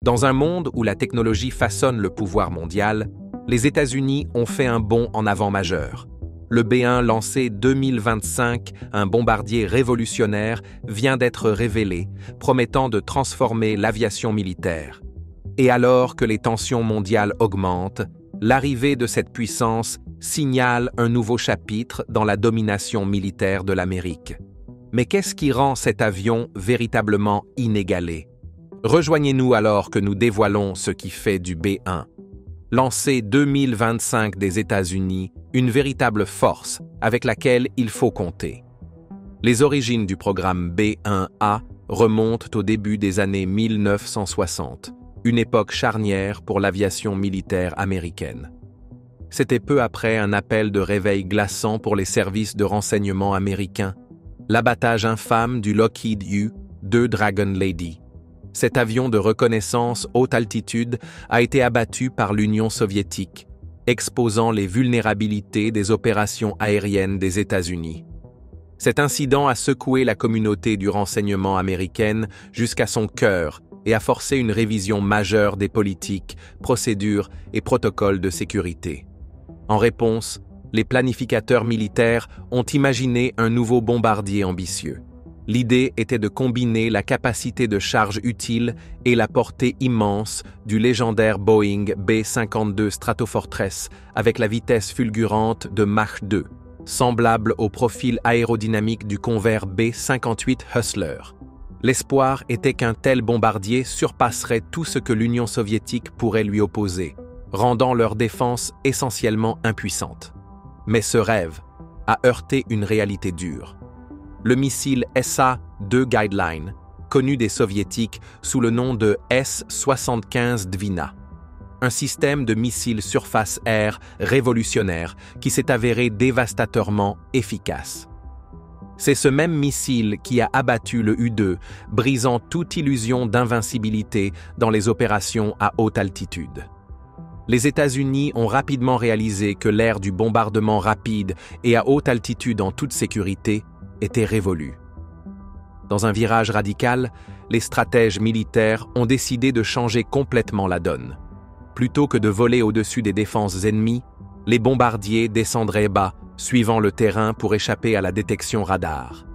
Dans un monde où la technologie façonne le pouvoir mondial, les États-Unis ont fait un bond en avant majeur. Le B-1 lancé 2025, un bombardier révolutionnaire, vient d'être révélé, promettant de transformer l'aviation militaire. Et alors que les tensions mondiales augmentent, l'arrivée de cette puissance signale un nouveau chapitre dans la domination militaire de l'Amérique. Mais qu'est-ce qui rend cet avion véritablement inégalé? Rejoignez-nous alors que nous dévoilons ce qui fait du B-1. Lancé 2025 des États-Unis, une véritable force avec laquelle il faut compter. Les origines du programme B-1A remontent au début des années 1960, une époque charnière pour l'aviation militaire américaine. C'était peu après un appel de réveil glaçant pour les services de renseignement américains, l'abattage infâme du Lockheed U-2 Dragon Lady. Cet avion de reconnaissance haute altitude a été abattu par l'Union soviétique, exposant les vulnérabilités des opérations aériennes des États-Unis. Cet incident a secoué la communauté du renseignement américaine jusqu'à son cœur et a forcé une révision majeure des politiques, procédures et protocoles de sécurité. En réponse, les planificateurs militaires ont imaginé un nouveau bombardier ambitieux. L'idée était de combiner la capacité de charge utile et la portée immense du légendaire Boeing B-52 Stratofortress avec la vitesse fulgurante de Mach 2, semblable au profil aérodynamique du Convair B-58 Hustler. L'espoir était qu'un tel bombardier surpasserait tout ce que l'Union soviétique pourrait lui opposer, rendant leur défense essentiellement impuissante. Mais ce rêve a heurté une réalité dure. Le missile SA-2 Guideline, connu des soviétiques sous le nom de S-75 Dvina. Un système de missiles surface-air révolutionnaire qui s'est avéré dévastateurement efficace. C'est ce même missile qui a abattu le U-2, brisant toute illusion d'invincibilité dans les opérations à haute altitude. Les États-Unis ont rapidement réalisé que l'ère du bombardement rapide et à haute altitude en toute sécurité était révolue. Dans un virage radical, les stratèges militaires ont décidé de changer complètement la donne. Plutôt que de voler au-dessus des défenses ennemies, les bombardiers descendraient bas, suivant le terrain pour échapper à la détection radar.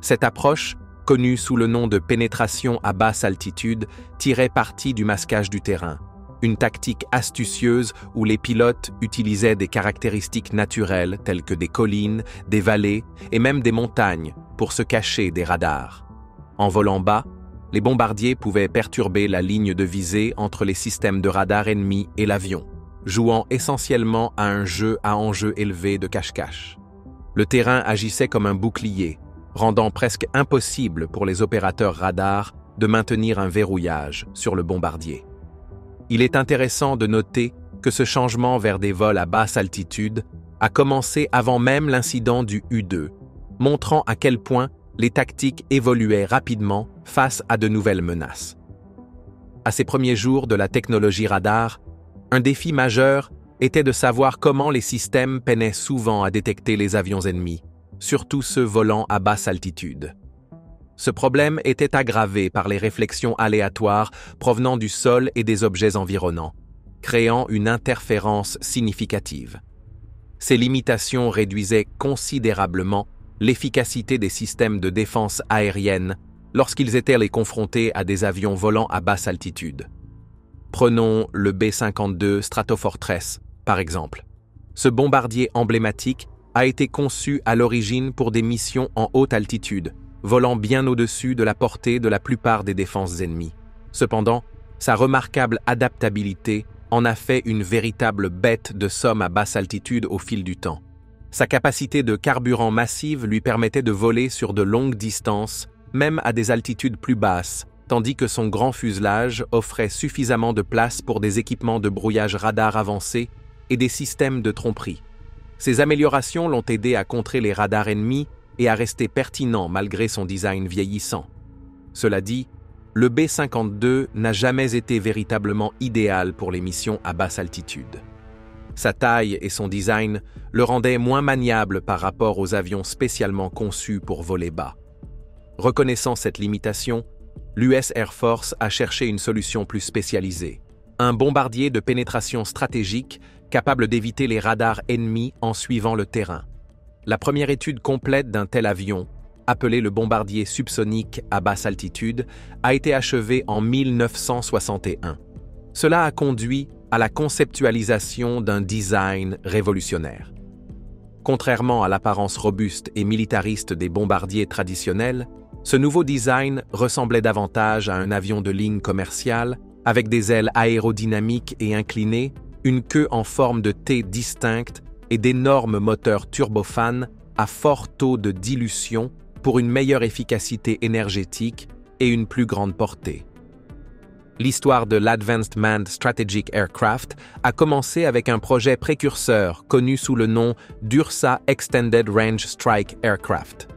Cette approche, connue sous le nom de pénétration à basse altitude, tirait parti du masquage du terrain. Une tactique astucieuse où les pilotes utilisaient des caractéristiques naturelles telles que des collines, des vallées et même des montagnes pour se cacher des radars. En volant bas, les bombardiers pouvaient perturber la ligne de visée entre les systèmes de radar ennemis et l'avion, jouant essentiellement à un jeu à enjeu élevé de cache-cache. Le terrain agissait comme un bouclier, rendant presque impossible pour les opérateurs radars de maintenir un verrouillage sur le bombardier. Il est intéressant de noter que ce changement vers des vols à basse altitude a commencé avant même l'incident du U-2, montrant à quel point les tactiques évoluaient rapidement face à de nouvelles menaces. À ces premiers jours de la technologie radar, un défi majeur était de savoir comment les systèmes peinaient souvent à détecter les avions ennemis, surtout ceux volant à basse altitude. Ce problème était aggravé par les réflexions aléatoires provenant du sol et des objets environnants, créant une interférence significative. Ces limitations réduisaient considérablement l'efficacité des systèmes de défense aérienne lorsqu'ils étaient confrontés à des avions volant à basse altitude. Prenons le B-52 Stratofortress, par exemple. Ce bombardier emblématique a été conçu à l'origine pour des missions en haute altitude, volant bien au-dessus de la portée de la plupart des défenses ennemies. Cependant, sa remarquable adaptabilité en a fait une véritable bête de somme à basse altitude au fil du temps. Sa capacité de carburant massive lui permettait de voler sur de longues distances, même à des altitudes plus basses, tandis que son grand fuselage offrait suffisamment de place pour des équipements de brouillage radar avancés et des systèmes de tromperie. Ces améliorations l'ont aidé à contrer les radars ennemis et à rester pertinent malgré son design vieillissant. Cela dit, le B-52 n'a jamais été véritablement idéal pour les missions à basse altitude. Sa taille et son design le rendaient moins maniable par rapport aux avions spécialement conçus pour voler bas. Reconnaissant cette limitation, l'US Air Force a cherché une solution plus spécialisée. Un bombardier de pénétration stratégique capable d'éviter les radars ennemis en suivant le terrain. La première étude complète d'un tel avion, appelé le bombardier subsonique à basse altitude, a été achevée en 1961. Cela a conduit à la conceptualisation d'un design révolutionnaire. Contrairement à l'apparence robuste et militariste des bombardiers traditionnels, ce nouveau design ressemblait davantage à un avion de ligne commerciale, avec des ailes aérodynamiques et inclinées, une queue en forme de T distincte et d'énormes moteurs turbofans à fort taux de dilution pour une meilleure efficacité énergétique et une plus grande portée. L'histoire de l'Advanced Manned Strategic Aircraft a commencé avec un projet précurseur connu sous le nom d'URSA Extended Range Strike Aircraft.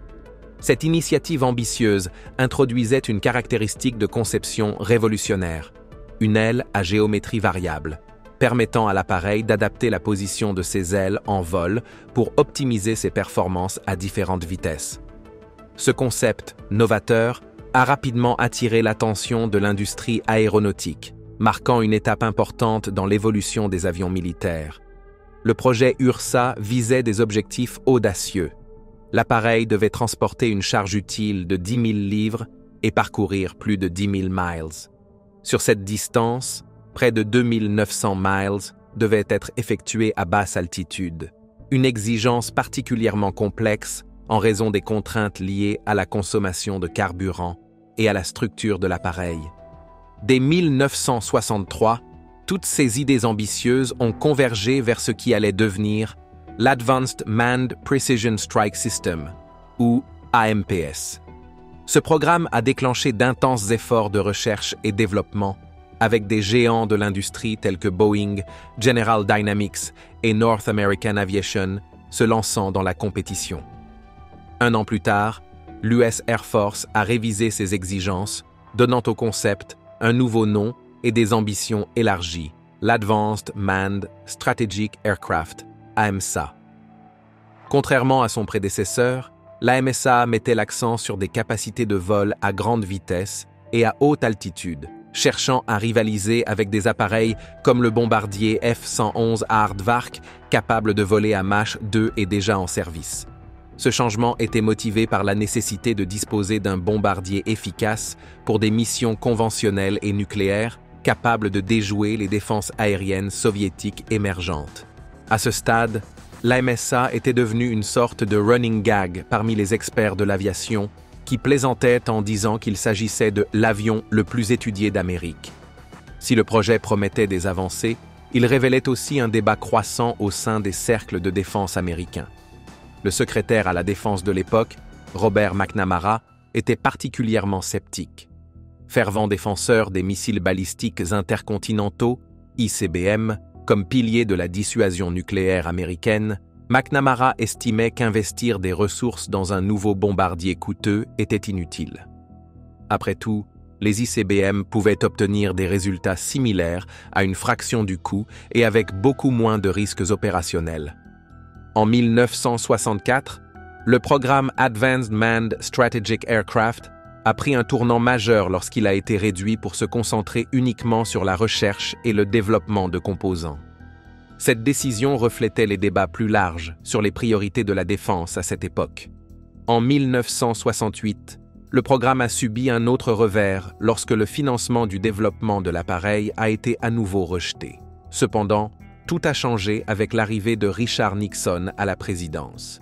Cette initiative ambitieuse introduisait une caractéristique de conception révolutionnaire, une aile à géométrie variable, permettant à l'appareil d'adapter la position de ses ailes en vol pour optimiser ses performances à différentes vitesses. Ce concept novateur a rapidement attiré l'attention de l'industrie aéronautique, marquant une étape importante dans l'évolution des avions militaires. Le projet URSA visait des objectifs audacieux. L'appareil devait transporter une charge utile de 10 000 livres et parcourir plus de 10 000 miles. Sur cette distance, près de 2 900 miles devaient être effectués à basse altitude, une exigence particulièrement complexe en raison des contraintes liées à la consommation de carburant et à la structure de l'appareil. Dès 1963, toutes ces idées ambitieuses ont convergé vers ce qui allait devenir l'Advanced Manned Precision Strike System, ou AMPS. Ce programme a déclenché d'intenses efforts de recherche et développement, avec des géants de l'industrie tels que Boeing, General Dynamics et North American Aviation se lançant dans la compétition. Un an plus tard, l'US Air Force a révisé ses exigences, donnant au concept un nouveau nom et des ambitions élargies, l'Advanced Manned Strategic Aircraft, AMSA. Contrairement à son prédécesseur, l'AMSA mettait l'accent sur des capacités de vol à grande vitesse et à haute altitude, cherchant à rivaliser avec des appareils comme le bombardier F-111 Aardvark, capable de voler à Mach 2 et déjà en service. Ce changement était motivé par la nécessité de disposer d'un bombardier efficace pour des missions conventionnelles et nucléaires, capables de déjouer les défenses aériennes soviétiques émergentes. À ce stade, l'AMSA était devenue une sorte de running gag parmi les experts de l'aviation, qui plaisantaient en disant qu'il s'agissait de l'avion le plus étudié d'Amérique. Si le projet promettait des avancées, il révélait aussi un débat croissant au sein des cercles de défense américains. Le secrétaire à la défense de l'époque, Robert McNamara, était particulièrement sceptique. Fervent défenseur des missiles balistiques intercontinentaux, ICBM, comme pilier de la dissuasion nucléaire américaine, McNamara estimait qu'investir des ressources dans un nouveau bombardier coûteux était inutile. Après tout, les ICBM pouvaient obtenir des résultats similaires à une fraction du coût et avec beaucoup moins de risques opérationnels. En 1964, le programme Advanced Manned Strategic Aircraft a pris un tournant majeur lorsqu'il a été réduit pour se concentrer uniquement sur la recherche et le développement de composants. Cette décision reflétait les débats plus larges sur les priorités de la défense à cette époque. En 1968, le programme a subi un autre revers lorsque le financement du développement de l'appareil a été à nouveau rejeté. Cependant, tout a changé avec l'arrivée de Richard Nixon à la présidence.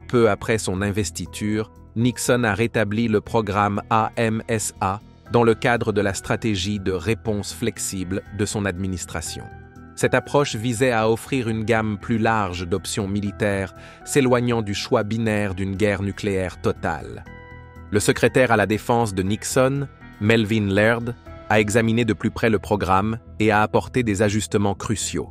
Peu après son investiture, Nixon a rétabli le programme AMSA dans le cadre de la stratégie de réponse flexible de son administration. Cette approche visait à offrir une gamme plus large d'options militaires, s'éloignant du choix binaire d'une guerre nucléaire totale. Le secrétaire à la défense de Nixon, Melvin Laird, a examiné de plus près le programme et a apporté des ajustements cruciaux.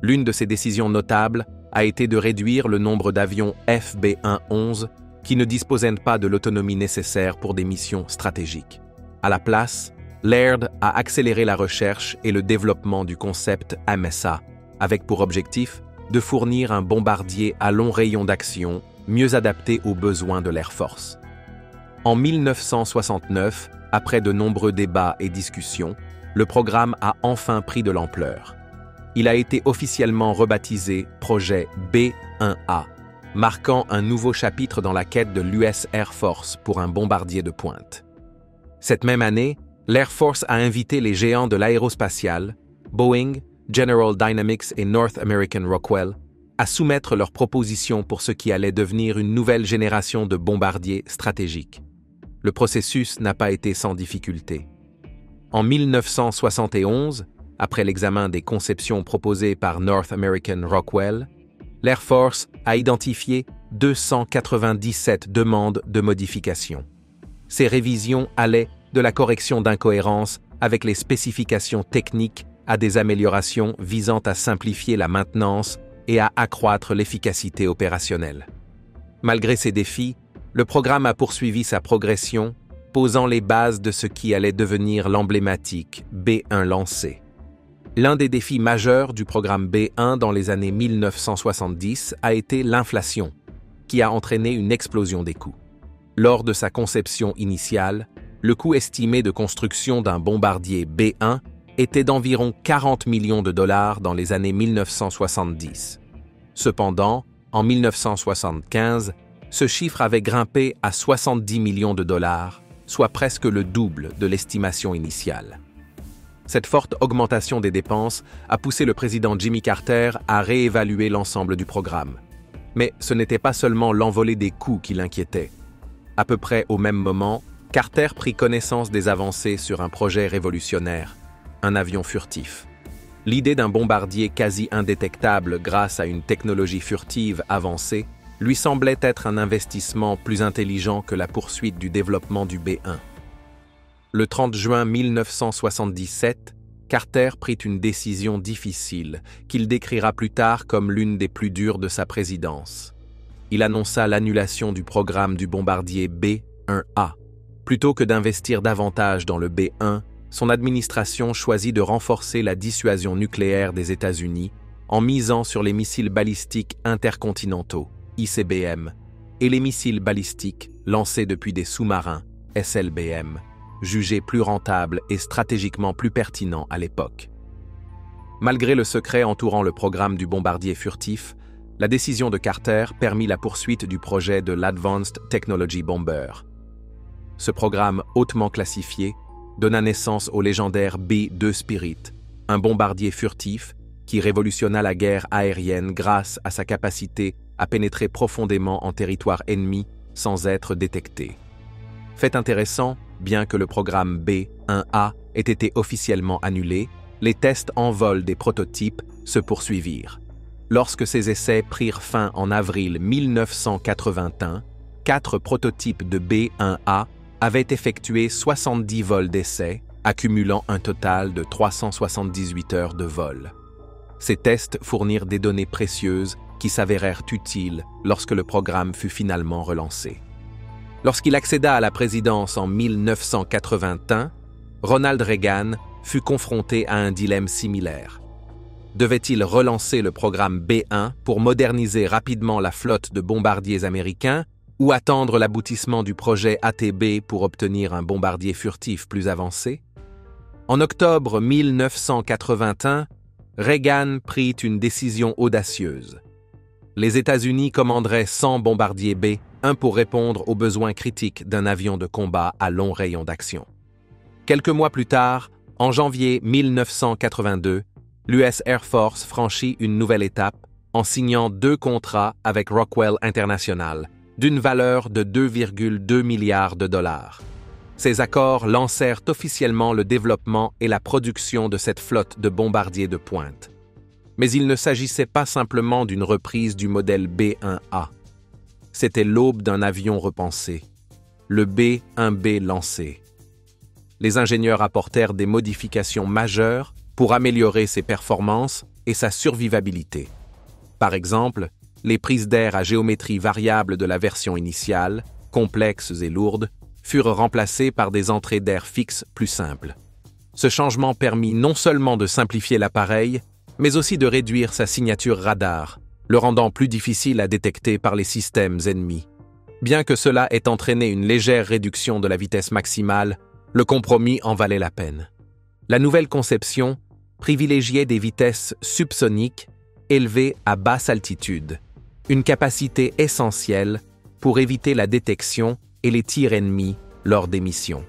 L'une de ses décisions notables a été de réduire le nombre d'avions FB-111 qui ne disposaient pas de l'autonomie nécessaire pour des missions stratégiques. À la place, Laird a accéléré la recherche et le développement du concept AMSA, avec pour objectif de fournir un bombardier à long rayon d'action mieux adapté aux besoins de l'Air Force. En 1969, Après de nombreux débats et discussions, le programme a enfin pris de l'ampleur. Il a été officiellement rebaptisé projet B-1A, marquant un nouveau chapitre dans la quête de l'US Air Force pour un bombardier de pointe. Cette même année, l'Air Force a invité les géants de l'aérospatiale, Boeing, General Dynamics et North American Rockwell, à soumettre leurs propositions pour ce qui allait devenir une nouvelle génération de bombardiers stratégiques. Le processus n'a pas été sans difficulté. En 1971, après l'examen des conceptions proposées par North American Rockwell, l'Air Force a identifié 297 demandes de modification. Ces révisions allaient de la correction d'incohérences avec les spécifications techniques à des améliorations visant à simplifier la maintenance et à accroître l'efficacité opérationnelle. Malgré ces défis, le programme a poursuivi sa progression, posant les bases de ce qui allait devenir l'emblématique B-1 lancé. L'un des défis majeurs du programme B-1 dans les années 1970 a été l'inflation, qui a entraîné une explosion des coûts. Lors de sa conception initiale, le coût estimé de construction d'un bombardier B-1 était d'environ 40 millions de dollars dans les années 1970. Cependant, en 1975, ce chiffre avait grimpé à 70 millions de dollars, soit presque le double de l'estimation initiale. Cette forte augmentation des dépenses a poussé le président Jimmy Carter à réévaluer l'ensemble du programme. Mais ce n'était pas seulement l'envolée des coûts qui l'inquiétait. À peu près au même moment, Carter prit connaissance des avancées sur un projet révolutionnaire, un avion furtif. L'idée d'un bombardier quasi indétectable grâce à une technologie furtive avancée lui semblait être un investissement plus intelligent que la poursuite du développement du B-1. Le 30 juin 1977, Carter prit une décision difficile qu'il décrira plus tard comme l'une des plus dures de sa présidence. Il annonça l'annulation du programme du bombardier B-1A. Plutôt que d'investir davantage dans le B-1, son administration choisit de renforcer la dissuasion nucléaire des États-Unis en misant sur les missiles balistiques intercontinentaux, ICBM, et les missiles balistiques lancés depuis des sous-marins, SLBM, jugés plus rentables et stratégiquement plus pertinents à l'époque. Malgré le secret entourant le programme du bombardier furtif, la décision de Carter permit la poursuite du projet de l'Advanced Technology Bomber. Ce programme hautement classifié donna naissance au légendaire B-2 Spirit, un bombardier furtif qui révolutionna la guerre aérienne grâce à sa capacité à pénétrer profondément en territoire ennemi sans être détecté. Fait intéressant, bien que le programme B-1A ait été officiellement annulé, les tests en vol des prototypes se poursuivirent. Lorsque ces essais prirent fin en avril 1981, 4 prototypes de B-1A avaient effectué 70 vols d'essai, accumulant un total de 378 heures de vol. Ces tests fournirent des données précieuses qui s'avérèrent utiles lorsque le programme fut finalement relancé. Lorsqu'il accéda à la présidence en 1981, Ronald Reagan fut confronté à un dilemme similaire. Devait-il relancer le programme B-1 pour moderniser rapidement la flotte de bombardiers américains ou attendre l'aboutissement du projet ATB pour obtenir un bombardier furtif plus avancé? En octobre 1981, Reagan prit une décision audacieuse. Les États-Unis commanderaient 100 bombardiers B-1 pour répondre aux besoins critiques d'un avion de combat à long rayon d'action. Quelques mois plus tard, en janvier 1982, l'US Air Force franchit une nouvelle étape en signant 2 contrats avec Rockwell International, d'une valeur de 2,2 milliards de dollars. Ces accords lancèrent officiellement le développement et la production de cette flotte de bombardiers de pointe. Mais il ne s'agissait pas simplement d'une reprise du modèle B-1A. C'était l'aube d'un avion repensé, le B-1B lancé. Les ingénieurs apportèrent des modifications majeures pour améliorer ses performances et sa survivabilité. Par exemple, les prises d'air à géométrie variable de la version initiale, complexes et lourdes, furent remplacées par des entrées d'air fixes plus simples. Ce changement permit non seulement de simplifier l'appareil, mais aussi de réduire sa signature radar, le rendant plus difficile à détecter par les systèmes ennemis. Bien que cela ait entraîné une légère réduction de la vitesse maximale, Le compromis en valait la peine. La nouvelle conception privilégiait des vitesses subsoniques élevées à basse altitude, une capacité essentielle pour éviter la détection et les tirs ennemis lors des missions.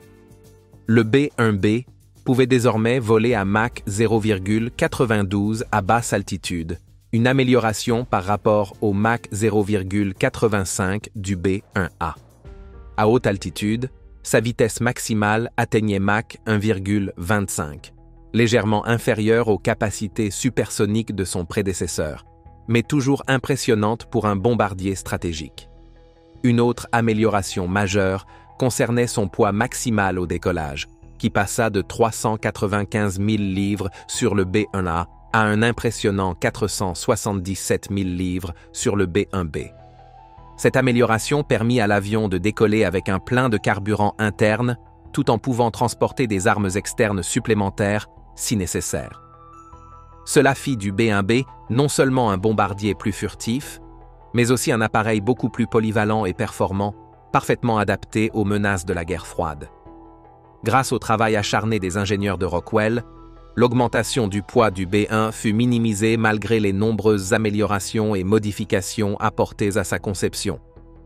Le B-1B pouvait désormais voler à Mach 0,92 à basse altitude, une amélioration par rapport au Mach 0,85 du B-1A. À haute altitude, sa vitesse maximale atteignait Mach 1,25, légèrement inférieure aux capacités supersoniques de son prédécesseur, mais toujours impressionnante pour un bombardier stratégique. Une autre amélioration majeure concernait son poids maximal au décollage, qui passa de 395 000 livres sur le B-1A à un impressionnant 477 000 livres sur le B-1B. Cette amélioration permit à l'avion de décoller avec un plein de carburant interne, tout en pouvant transporter des armes externes supplémentaires si nécessaire. Cela fit du B-1B non seulement un bombardier plus furtif, mais aussi un appareil beaucoup plus polyvalent et performant, parfaitement adapté aux menaces de la guerre froide. Grâce au travail acharné des ingénieurs de Rockwell, l'augmentation du poids du B-1 fut minimisée malgré les nombreuses améliorations et modifications apportées à sa conception.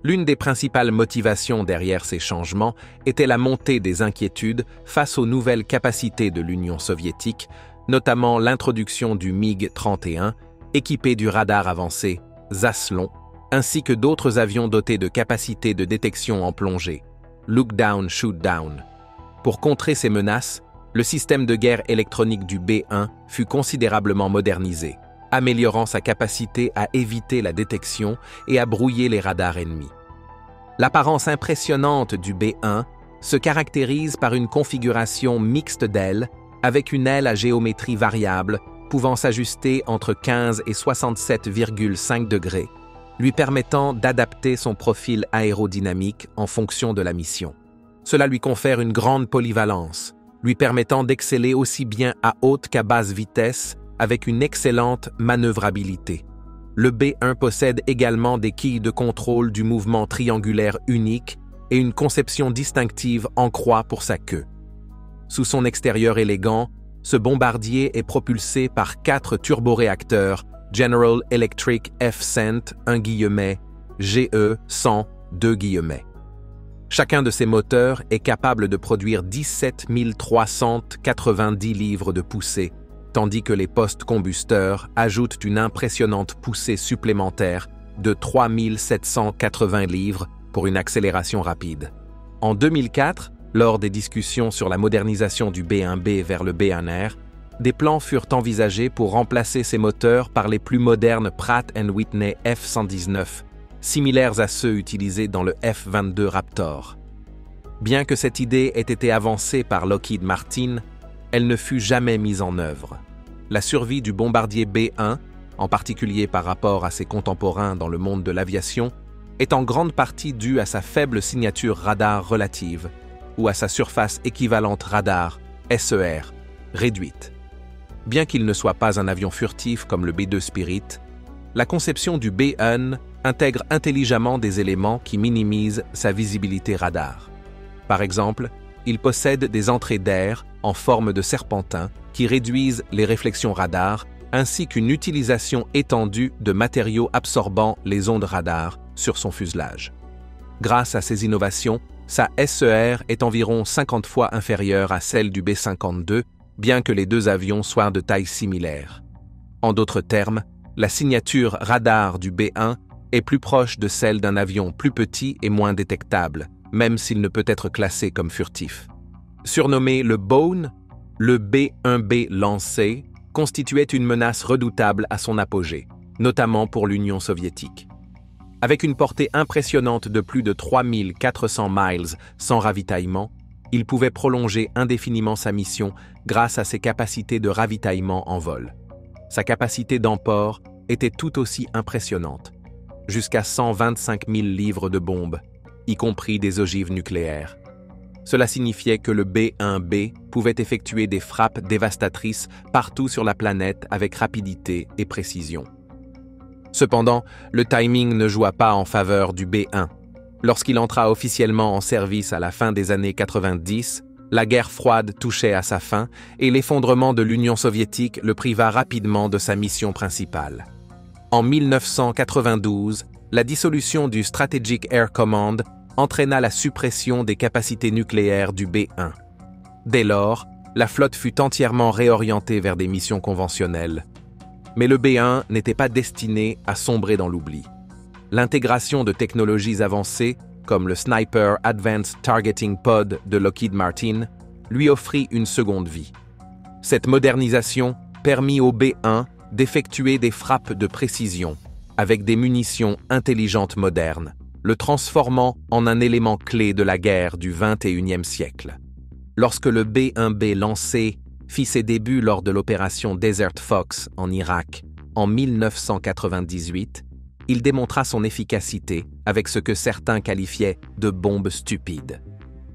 L'une des principales motivations derrière ces changements était la montée des inquiétudes face aux nouvelles capacités de l'Union soviétique, notamment l'introduction du MiG-31, équipé du radar avancé Zaslon, ainsi que d'autres avions dotés de capacités de détection en plongée, Look Down, Shoot Down. Pour contrer ces menaces, le système de guerre électronique du B-1 fut considérablement modernisé, améliorant sa capacité à éviter la détection et à brouiller les radars ennemis. L'apparence impressionnante du B-1 se caractérise par une configuration mixte d'ailes avec une aile à géométrie variable pouvant s'ajuster entre 15 et 67,5 degrés, lui permettant d'adapter son profil aérodynamique en fonction de la mission. Cela lui confère une grande polyvalence, lui permettant d'exceller aussi bien à haute qu'à basse vitesse avec une excellente manœuvrabilité. Le B-1 possède également des quilles de contrôle du mouvement triangulaire unique et une conception distinctive en croix pour sa queue. Sous son extérieur élégant, ce bombardier est propulsé par 4 turboréacteurs General Electric F-Cent GE100 Chacun de ces moteurs est capable de produire 17 390 livres de poussée, tandis que les post-combusteurs ajoutent une impressionnante poussée supplémentaire de 3 780 livres pour une accélération rapide. En 2004, lors des discussions sur la modernisation du B-1B vers le B-1R, des plans furent envisagés pour remplacer ces moteurs par les plus modernes Pratt & Whitney F-119, similaires à ceux utilisés dans le F-22 Raptor. Bien que cette idée ait été avancée par Lockheed Martin, elle ne fut jamais mise en œuvre. La survie du bombardier B-1, en particulier par rapport à ses contemporains dans le monde de l'aviation, est en grande partie due à sa faible signature radar relative ou à sa surface équivalente radar, SER, réduite. Bien qu'il ne soit pas un avion furtif comme le B-2 Spirit, la conception du B-1 intègre intelligemment des éléments qui minimisent sa visibilité radar. Par exemple, il possède des entrées d'air en forme de serpentin qui réduisent les réflexions radar, ainsi qu'une utilisation étendue de matériaux absorbant les ondes radar sur son fuselage. Grâce à ces innovations, sa SER est environ 50 fois inférieure à celle du B-52, bien que les deux avions soient de taille similaire. En d'autres termes, la signature radar du B-1 est plus proche de celle d'un avion plus petit et moins détectable, même s'il ne peut être classé comme furtif. Surnommé le Bone, le B-1B lancé constituait une menace redoutable à son apogée, notamment pour l'Union soviétique. Avec une portée impressionnante de plus de 3400 miles sans ravitaillement, il pouvait prolonger indéfiniment sa mission grâce à ses capacités de ravitaillement en vol. Sa capacité d'emport était tout aussi impressionnante, jusqu'à 125 000 livres de bombes, y compris des ogives nucléaires. Cela signifiait que le B-1B pouvait effectuer des frappes dévastatrices partout sur la planète avec rapidité et précision. Cependant, le timing ne joua pas en faveur du B-1. Lorsqu'il entra officiellement en service à la fin des années 90, La guerre froide touchait à sa fin et l'effondrement de l'Union soviétique le priva rapidement de sa mission principale. En 1992, la dissolution du Strategic Air Command entraîna la suppression des capacités nucléaires du B-1. Dès lors, la flotte fut entièrement réorientée vers des missions conventionnelles. Mais le B-1 n'était pas destiné à sombrer dans l'oubli. L'intégration de technologies avancées, comme le Sniper Advanced Targeting Pod de Lockheed Martin, lui offrit une seconde vie. Cette modernisation permit au B-1 d'effectuer des frappes de précision, avec des munitions intelligentes modernes, le transformant en un élément clé de la guerre du XXIe siècle. Lorsque le B-1B lancé fit ses débuts lors de l'opération Desert Fox en Irak en 1998, il démontra son efficacité avec ce que certains qualifiaient de bombe stupide.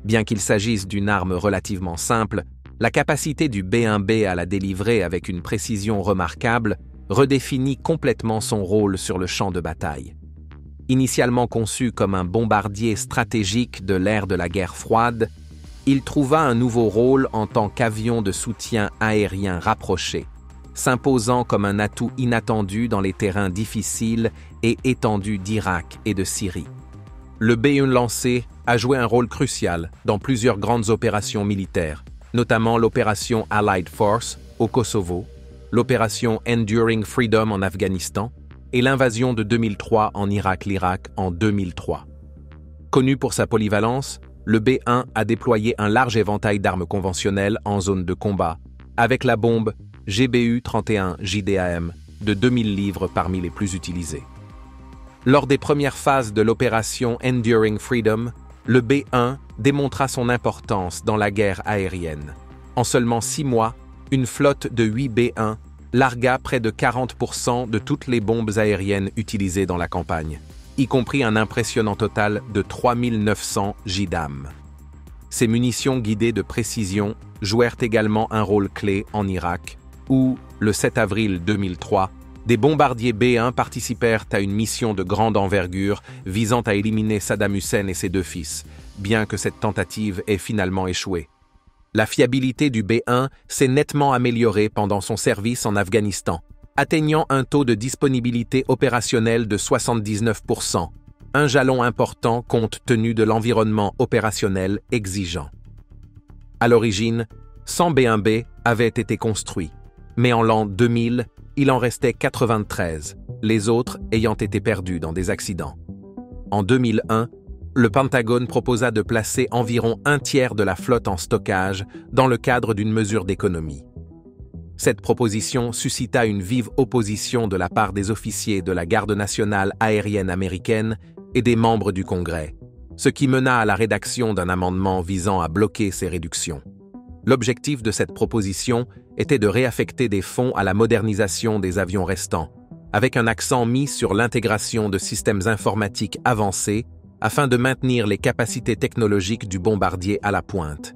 Bien qu'il s'agisse d'une arme relativement simple, la capacité du B-1B à la délivrer avec une précision remarquable redéfinit complètement son rôle sur le champ de bataille. Initialement conçu comme un bombardier stratégique de l'ère de la guerre froide, il trouva un nouveau rôle en tant qu'avion de soutien aérien rapproché, s'imposant comme un atout inattendu dans les terrains difficiles et étendus d'Irak et de Syrie. Le B-1 lancé a joué un rôle crucial dans plusieurs grandes opérations militaires, notamment l'opération Allied Force au Kosovo, l'opération Enduring Freedom en Afghanistan et l'invasion de 2003 en Irak-l'Irak en 2003. Connu pour sa polyvalence, le B-1 a déployé un large éventail d'armes conventionnelles en zone de combat, avec la bombe GBU-31 JDAM de 2000 livres parmi les plus utilisées. Lors des premières phases de l'opération Enduring Freedom, le B-1 démontra son importance dans la guerre aérienne. En seulement 6 mois, une flotte de 8 B-1 largua près de 40% de toutes les bombes aériennes utilisées dans la campagne, y compris un impressionnant total de 3900 JDAM. Ces munitions guidées de précision jouèrent également un rôle clé en Irak, où, le 7 avril 2003, des bombardiers B-1 participèrent à une mission de grande envergure visant à éliminer Saddam Hussein et ses 2 fils, bien que cette tentative ait finalement échoué. La fiabilité du B-1 s'est nettement améliorée pendant son service en Afghanistan, atteignant un taux de disponibilité opérationnelle de 79%, un jalon important compte tenu de l'environnement opérationnel exigeant. À l'origine, 100 B-1B avaient été construits, mais en l'an 2000, il en restait 93, les autres ayant été perdus dans des accidents. En 2001, le Pentagone proposa de placer environ un tiers de la flotte en stockage dans le cadre d'une mesure d'économie. Cette proposition suscita une vive opposition de la part des officiers de la Garde nationale aérienne américaine et des membres du Congrès, ce qui mena à la rédaction d'un amendement visant à bloquer ces réductions. L'objectif de cette proposition était de réaffecter des fonds à la modernisation des avions restants, avec un accent mis sur l'intégration de systèmes informatiques avancés afin de maintenir les capacités technologiques du bombardier à la pointe.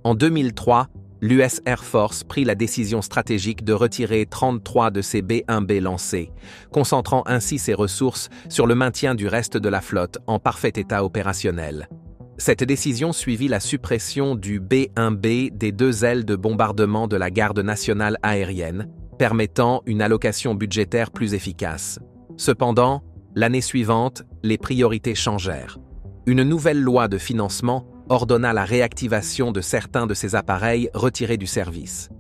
En 2003, l'US Air Force prit la décision stratégique de retirer 33 de ses B-1B lancés, concentrant ainsi ses ressources sur le maintien du reste de la flotte en parfait état opérationnel. Cette décision suivit la suppression du B-1B des 2 ailes de bombardement de la Garde nationale aérienne, permettant une allocation budgétaire plus efficace. Cependant, l'année suivante, les priorités changèrent. Une nouvelle loi de financement ordonna la réactivation de certains de ces appareils retirés du service.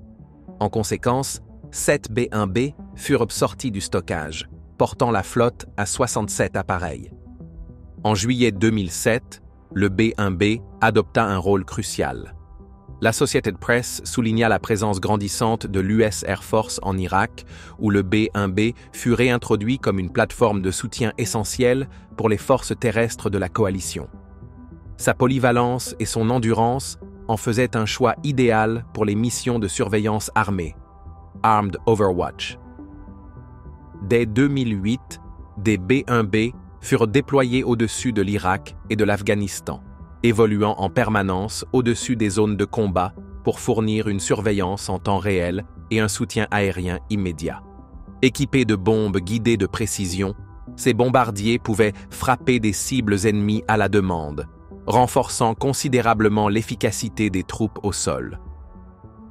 En conséquence, 7 B-1B furent sortis du stockage, portant la flotte à 67 appareils. En juillet 2007, le B-1B adopta un rôle crucial. L'Associated Press souligna la présence grandissante de l'US Air Force en Irak, où le B-1B fut réintroduit comme une plateforme de soutien essentielle pour les forces terrestres de la coalition. Sa polyvalence et son endurance en faisaient un choix idéal pour les missions de surveillance armée, Armed Overwatch. Dès 2008, des B-1B furent déployés au-dessus de l'Irak et de l'Afghanistan, évoluant en permanence au-dessus des zones de combat pour fournir une surveillance en temps réel et un soutien aérien immédiat. Équipés de bombes guidées de précision, ces bombardiers pouvaient frapper des cibles ennemies à la demande, renforçant considérablement l'efficacité des troupes au sol.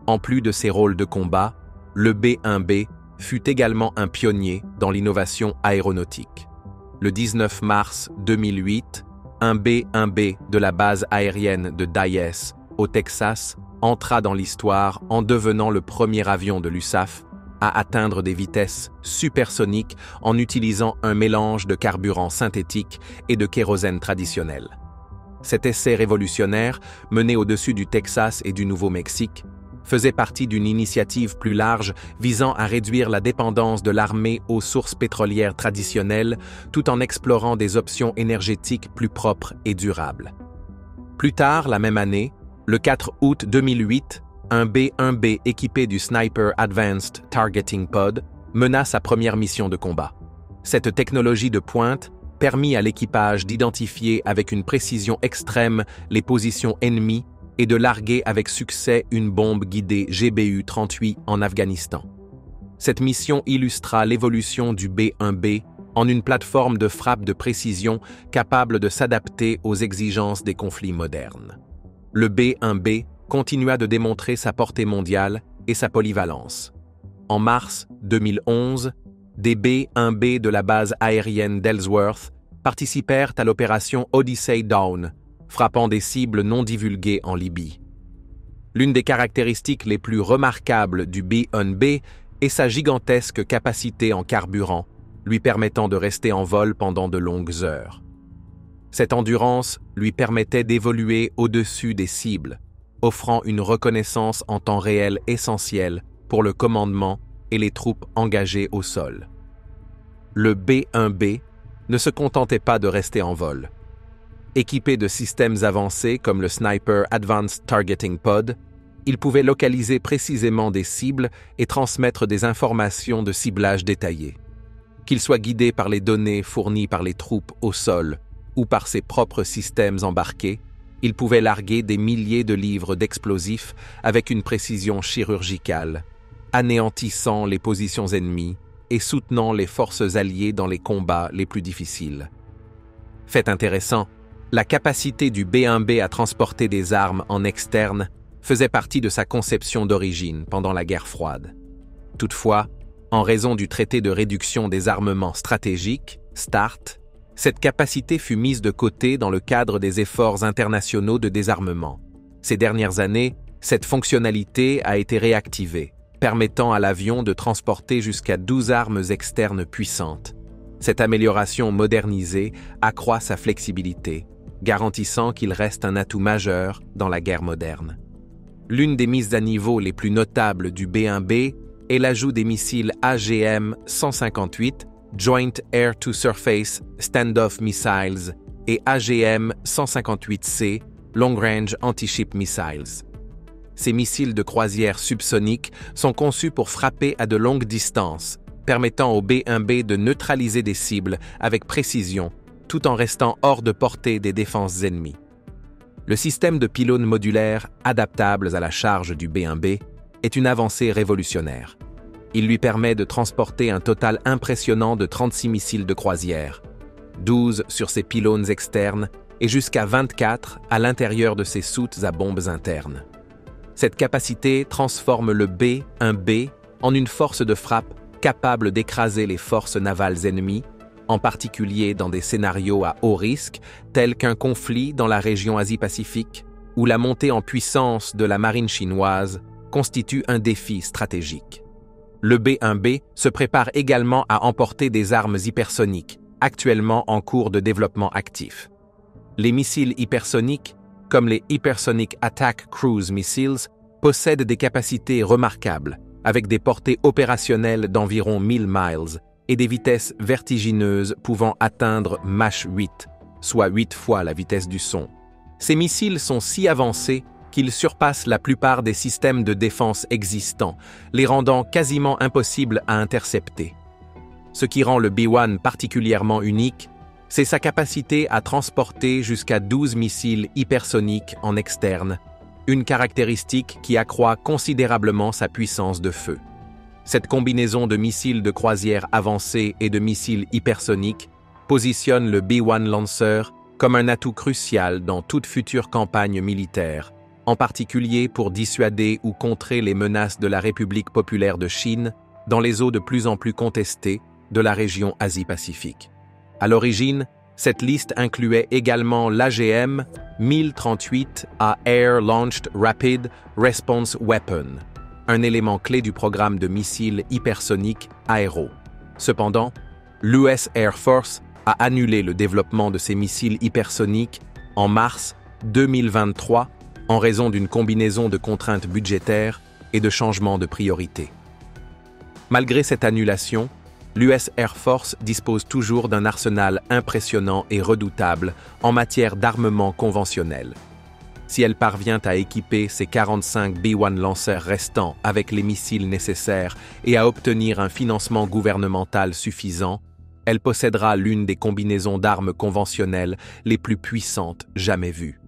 En plus de ses rôles de combat, le B-1B fut également un pionnier dans l'innovation aéronautique. Le 19 mars 2008, un B-1B de la base aérienne de Dyess, au Texas, entra dans l'histoire en devenant le premier avion de l'USAF à atteindre des vitesses supersoniques en utilisant un mélange de carburant synthétique et de kérosène traditionnel. Cet essai révolutionnaire, mené au-dessus du Texas et du Nouveau-Mexique, faisait partie d'une initiative plus large visant à réduire la dépendance de l'armée aux sources pétrolières traditionnelles tout en explorant des options énergétiques plus propres et durables. Plus tard, la même année, le 4 août 2008, un B-1B équipé du Sniper Advanced Targeting Pod mena sa première mission de combat. Cette technologie de pointe permit à l'équipage d'identifier avec une précision extrême les positions ennemies et de larguer avec succès une bombe guidée GBU-38 en Afghanistan. Cette mission illustra l'évolution du B-1B en une plateforme de frappe de précision capable de s'adapter aux exigences des conflits modernes. Le B-1B continua de démontrer sa portée mondiale et sa polyvalence. En mars 2011, des B-1B de la base aérienne d'Ellsworth participèrent à l'opération Odyssey Dawn, frappant des cibles non divulguées en Libye. L'une des caractéristiques les plus remarquables du B-1B est sa gigantesque capacité en carburant, lui permettant de rester en vol pendant de longues heures. Cette endurance lui permettait d'évoluer au-dessus des cibles, offrant une reconnaissance en temps réel essentielle pour le commandement et les troupes engagées au sol. Le B-1B ne se contentait pas de rester en vol. Équipé de systèmes avancés comme le Sniper Advanced Targeting Pod, il pouvait localiser précisément des cibles et transmettre des informations de ciblage détaillées. Qu'il soit guidé par les données fournies par les troupes au sol ou par ses propres systèmes embarqués, il pouvait larguer des milliers de livres d'explosifs avec une précision chirurgicale, anéantissant les positions ennemies et soutenant les forces alliées dans les combats les plus difficiles. Fait intéressant, la capacité du B-1B à transporter des armes en externe faisait partie de sa conception d'origine pendant la guerre froide. Toutefois, en raison du traité de réduction des armements stratégiques, START, cette capacité fut mise de côté dans le cadre des efforts internationaux de désarmement. Ces dernières années, cette fonctionnalité a été réactivée, permettant à l'avion de transporter jusqu'à 12 armes externes puissantes. Cette amélioration modernisée accroît sa flexibilité, garantissant qu'il reste un atout majeur dans la guerre moderne. L'une des mises à niveau les plus notables du B-1B est l'ajout des missiles AGM-158, Joint Air-to-Surface Standoff Missiles, et AGM-158C, Long Range Anti-Ship Missiles. Ces missiles de croisière subsoniques sont conçus pour frapper à de longues distances, permettant au B-1B de neutraliser des cibles avec précision, tout en restant hors de portée des défenses ennemies. Le système de pylônes modulaires adaptables à la charge du B-1B est une avancée révolutionnaire. Il lui permet de transporter un total impressionnant de 36 missiles de croisière, 12 sur ses pylônes externes et jusqu'à 24 à l'intérieur de ses soutes à bombes internes. Cette capacité transforme le B-1B en une force de frappe capable d'écraser les forces navales ennemies, en particulier dans des scénarios à haut risque, tels qu'un conflit dans la région Asie-Pacifique, où la montée en puissance de la marine chinoise constitue un défi stratégique. Le B-1B se prépare également à emporter des armes hypersoniques, actuellement en cours de développement actif. Les missiles hypersoniques, comme les Hypersonic Attack Cruise Missiles, possèdent des capacités remarquables, avec des portées opérationnelles d'environ 1000 miles et des vitesses vertigineuses pouvant atteindre Mach 8, soit 8 fois la vitesse du son. Ces missiles sont si avancés qu'ils surpassent la plupart des systèmes de défense existants, les rendant quasiment impossibles à intercepter. Ce qui rend le B-1 particulièrement unique, c'est sa capacité à transporter jusqu'à 12 missiles hypersoniques en externe, une caractéristique qui accroît considérablement sa puissance de feu. Cette combinaison de missiles de croisière avancés et de missiles hypersoniques positionne le B-1 Lancer comme un atout crucial dans toute future campagne militaire, en particulier pour dissuader ou contrer les menaces de la République populaire de Chine dans les eaux de plus en plus contestées de la région Asie-Pacifique. À l'origine, cette liste incluait également l'AGM 1038A Air Launched Rapid Response Weapon, un élément clé du programme de missiles hypersoniques Aero. Cependant, l'US Air Force a annulé le développement de ces missiles hypersoniques en mars 2023 en raison d'une combinaison de contraintes budgétaires et de changements de priorité. Malgré cette annulation, l'US Air Force dispose toujours d'un arsenal impressionnant et redoutable en matière d'armement conventionnel. Si elle parvient à équiper ses 45 B-1 lanceurs restants avec les missiles nécessaires et à obtenir un financement gouvernemental suffisant, elle possédera l'une des combinaisons d'armes conventionnelles les plus puissantes jamais vues.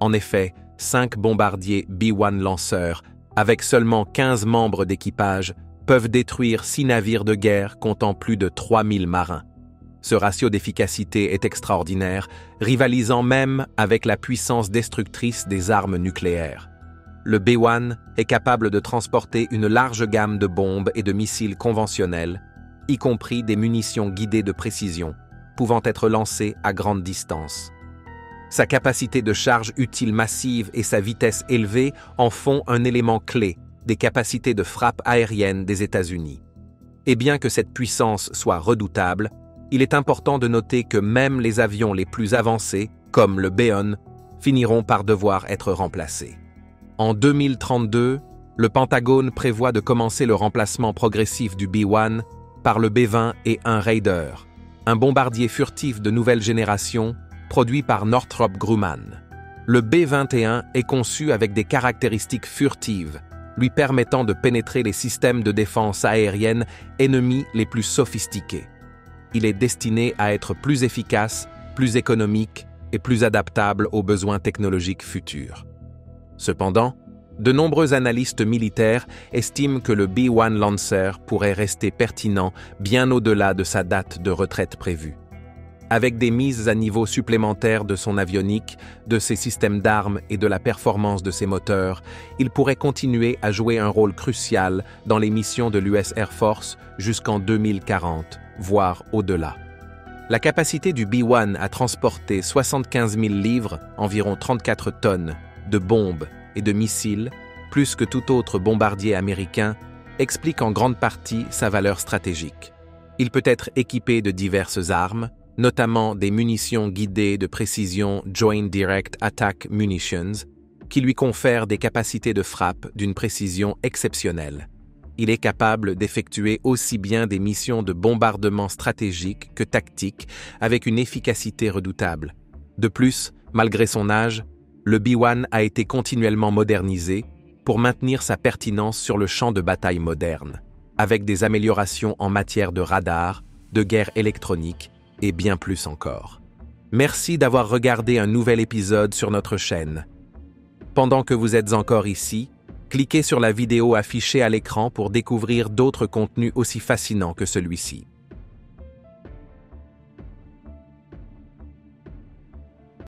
En effet, 5 bombardiers B-1 lanceurs, avec seulement 15 membres d'équipage, peuvent détruire 6 navires de guerre comptant plus de 3000 marins. Ce ratio d'efficacité est extraordinaire, rivalisant même avec la puissance destructrice des armes nucléaires. Le B-1 est capable de transporter une large gamme de bombes et de missiles conventionnels, y compris des munitions guidées de précision, pouvant être lancées à grande distance. Sa capacité de charge utile massive et sa vitesse élevée en font un élément clé des capacités de frappe aérienne des États-Unis. Et bien que cette puissance soit redoutable, il est important de noter que même les avions les plus avancés, comme le B-1, finiront par devoir être remplacés. En 2032, le Pentagone prévoit de commencer le remplacement progressif du B-1 par le B-20 et un Raider, un bombardier furtif de nouvelle génération produit par Northrop Grumman. Le B-21 est conçu avec des caractéristiques furtives, lui permettant de pénétrer les systèmes de défense aérienne ennemis les plus sophistiqués. Il est destiné à être plus efficace, plus économique et plus adaptable aux besoins technologiques futurs. Cependant, de nombreux analystes militaires estiment que le B-1 Lancer pourrait rester pertinent bien au-delà de sa date de retraite prévue. Avec des mises à niveau supplémentaires de son avionique, de ses systèmes d'armes et de la performance de ses moteurs, il pourrait continuer à jouer un rôle crucial dans les missions de l'US Air Force jusqu'en 2040, voire au-delà. La capacité du B-1 à transporter 75 000 livres, environ 34 tonnes, de bombes et de missiles, plus que tout autre bombardier américain, explique en grande partie sa valeur stratégique. Il peut être équipé de diverses armes, notamment des munitions guidées de précision Joint Direct Attack Munitions, qui lui confèrent des capacités de frappe d'une précision exceptionnelle. Il est capable d'effectuer aussi bien des missions de bombardement stratégique que tactique avec une efficacité redoutable. De plus, malgré son âge, le B-1 a été continuellement modernisé pour maintenir sa pertinence sur le champ de bataille moderne, avec des améliorations en matière de radar, de guerre électronique et bien plus encore. Merci d'avoir regardé un nouvel épisode sur notre chaîne. Pendant que vous êtes encore ici, cliquez sur la vidéo affichée à l'écran pour découvrir d'autres contenus aussi fascinants que celui-ci.